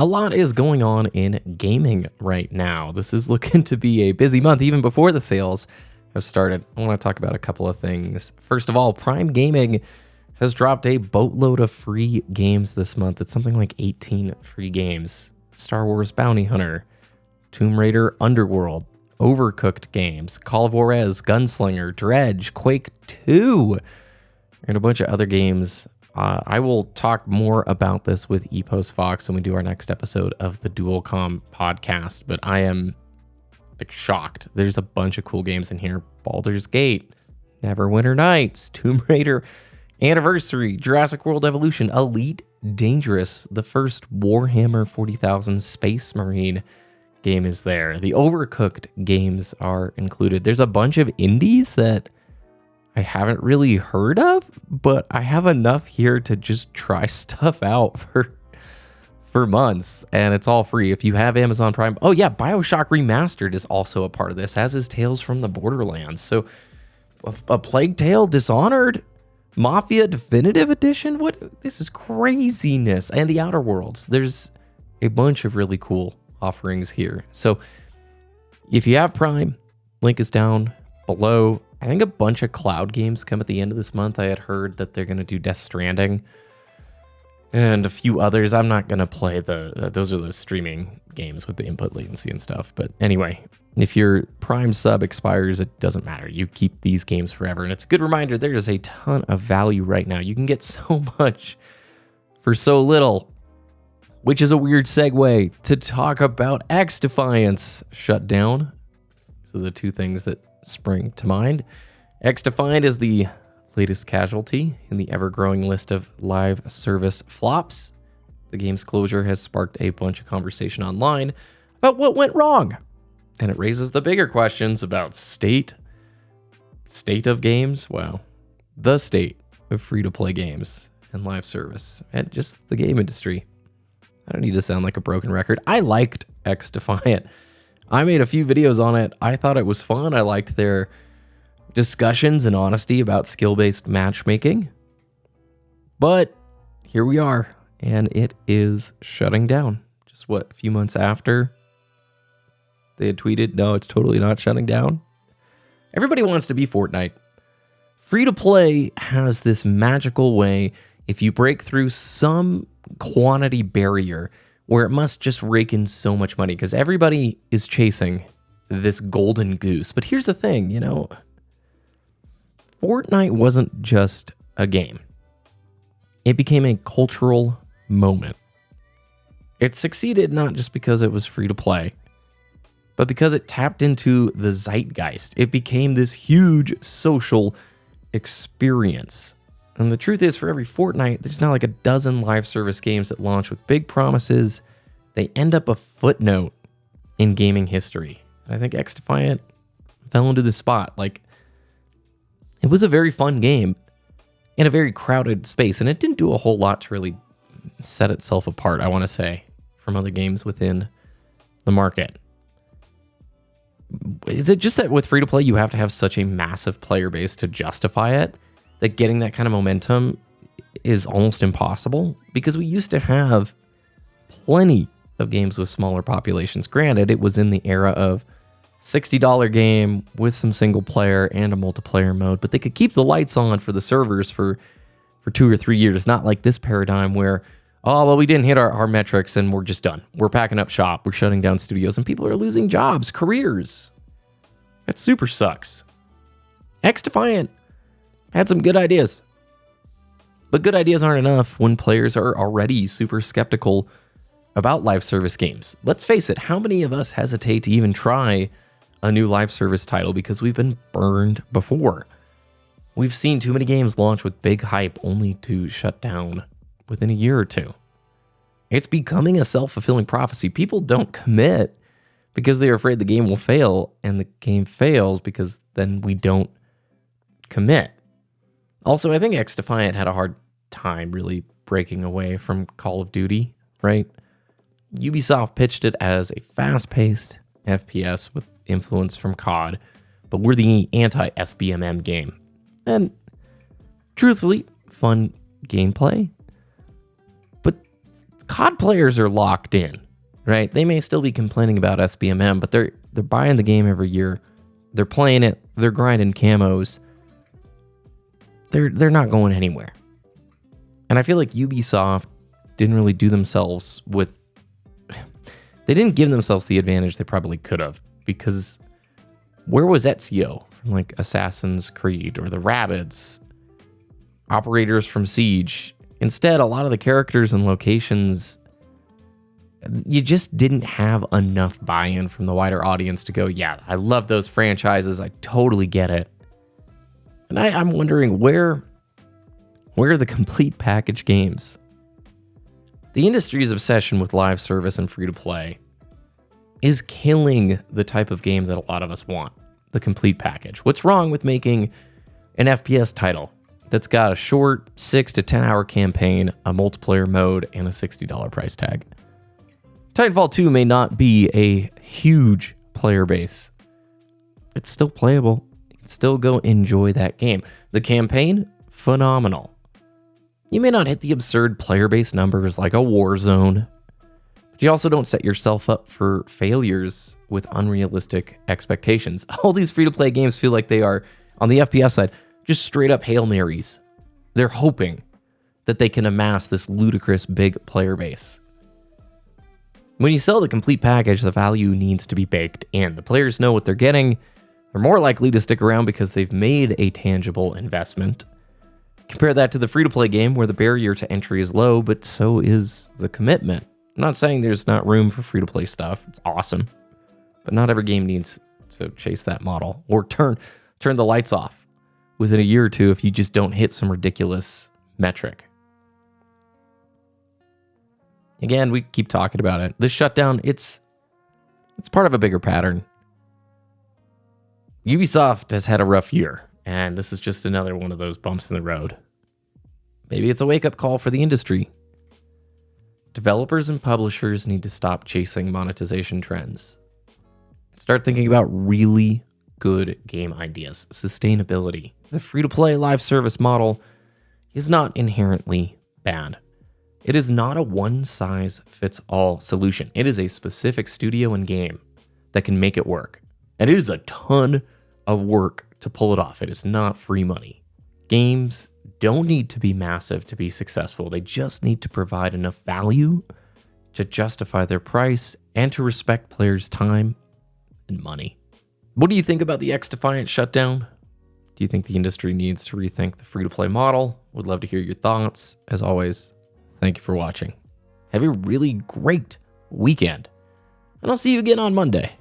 A lot is going on in gaming right now. This is looking to be a busy month, even before the sales have started. I want to talk about a couple of things. First of all, Prime Gaming has dropped a boatload of free games this month. It's something like 18 free games. Star Wars Bounty Hunter, Tomb Raider Underworld, Overcooked games, Call of Juarez, Gunslinger, Dredge, Quake 2, and a bunch of other games. I will talk more about this with Epos Fox when we do our next episode of the Dualcom podcast, but I am shocked. There's a bunch of cool games in here. Baldur's Gate, Neverwinter Nights, Tomb Raider Anniversary, Jurassic World Evolution, Elite Dangerous, the first Warhammer 40,000 Space Marine game is there. The Overcooked games are included. There's a bunch of indies that I haven't really heard of, but I have enough here to just try stuff out for months, and it's all free if you have Amazon Prime. Oh yeah, BioShock Remastered is also a part of this, as is Tales from the Borderlands. So a Plague Tale Dishonored, Mafia Definitive Edition. What? This is craziness. And the Outer Worlds. There's a bunch of really cool offerings here. So if you have Prime, link is down below. I think a bunch of cloud games come at the end of this month. I had heard that they're going to do Death Stranding and a few others. I'm not going to play those are the streaming games with the input latency and stuff. But anyway, if your Prime sub expires, it doesn't matter. You keep these games forever. And it's a good reminder, there is a ton of value right now. You can get so much for so little, which is a weird segue to talk about XDefiant's Shutdown. So the two things that spring to mind. XDefiant is the latest casualty in the ever-growing list of live service flops. The game's closure has sparked a bunch of conversation online about what went wrong, and it raises the bigger questions about state of games. Wow, the state of free-to-play games and live service, and just the game industry. I don't need to sound like a broken record. I liked XDefiant. I made a few videos on it. I thought it was fun. I liked their discussions and honesty about skill-based matchmaking. But here we are, and it is shutting down. Just a few months after they had tweeted, no, it's totally not shutting down. Everybody wants to be Fortnite. Free-to-play has this magical way, if you break through some quantity barrier, where it must just rake in so much money because everybody is chasing this golden goose. But here's the thing, Fortnite wasn't just a game. It became a cultural moment. It succeeded not just because it was free to play, but because it tapped into the zeitgeist. It became this huge social experience. And the truth is, for every Fortnite, there's now like a dozen live service games that launch with big promises. They end up a footnote in gaming history. And I think XDefiant fell into this spot. It was a very fun game in a very crowded space, and it didn't do a whole lot to really set itself apart, I want to say, from other games within the market. Is it just that with free-to-play, you have to have such a massive player base to justify it, that getting that kind of momentum is almost impossible? Because we used to have plenty of games with smaller populations. Granted, it was in the era of $60 game with some single player and a multiplayer mode, but they could keep the lights on for the servers for 2 or 3 years, not like this paradigm where, oh, well, we didn't hit our metrics and we're just done. We're packing up shop. We're shutting down studios and people are losing jobs, careers. That super sucks. XDefiant had some good ideas. But good ideas aren't enough when players are already super skeptical about live service games. Let's face it, how many of us hesitate to even try a new live service title because we've been burned before? We've seen too many games launch with big hype only to shut down within a year or two. It's becoming a self-fulfilling prophecy. People don't commit because they're afraid the game will fail, and the game fails because then we don't commit. Also, I think XDefiant had a hard time really breaking away from Call of Duty, right? Ubisoft pitched it as a fast-paced FPS with influence from COD, but we're the anti-SBMM game. And truthfully, fun gameplay. But COD players are locked in, right? They may still be complaining about SBMM, but they're buying the game every year. They're playing it. They're grinding camos. They're not going anywhere. And I feel like Ubisoft didn't really do themselves with... They didn't give themselves the advantage they probably could have, because where was Ezio from like Assassin's Creed or the Rabbids, operators from Siege? Instead, a lot of the characters and locations, you just didn't have enough buy-in from the wider audience to go, yeah, I love those franchises. I totally get it. And I'm wondering where are the complete package games? The industry's obsession with live service and free-to-play is killing the type of game that a lot of us want, the complete package. What's wrong with making an FPS title that's got a short 6 to 10 hour campaign, a multiplayer mode, and a $60 price tag? Titanfall 2 may not be a huge player base. It's still playable. You can still go enjoy that game. The campaign, phenomenal. You may not hit the absurd player base numbers like a Warzone, but you also don't set yourself up for failures with unrealistic expectations. All these free-to-play games feel like they are, on the FPS side, just straight up Hail Marys. They're hoping that they can amass this ludicrous big player base. When you sell the complete package, the value needs to be baked in. The players know what they're getting. They're more likely to stick around because they've made a tangible investment. Compare that to the free-to-play game where the barrier to entry is low, but so is the commitment. I'm not saying there's not room for free-to-play stuff. It's awesome. But not every game needs to chase that model or turn the lights off within a year or two if you just don't hit some ridiculous metric. Again, we keep talking about it. This shutdown, it's part of a bigger pattern. Ubisoft has had a rough year, and this is just another one of those bumps in the road. Maybe it's a wake-up call for the industry. Developers and publishers need to stop chasing monetization trends. Start thinking about really good game ideas. Sustainability. The free-to-play live service model is not inherently bad. It is not a one-size-fits-all solution. It is a specific studio and game that can make it work. And it is a ton of work to pull it off. It is not free money. Games don't need to be massive to be successful. They just need to provide enough value to justify their price and to respect players' time and money. What do you think about the XDefiant shutdown? Do you think the industry needs to rethink the free-to-play model? Would love to hear your thoughts. As always, thank you for watching. Have a really great weekend, and I'll see you again on Monday.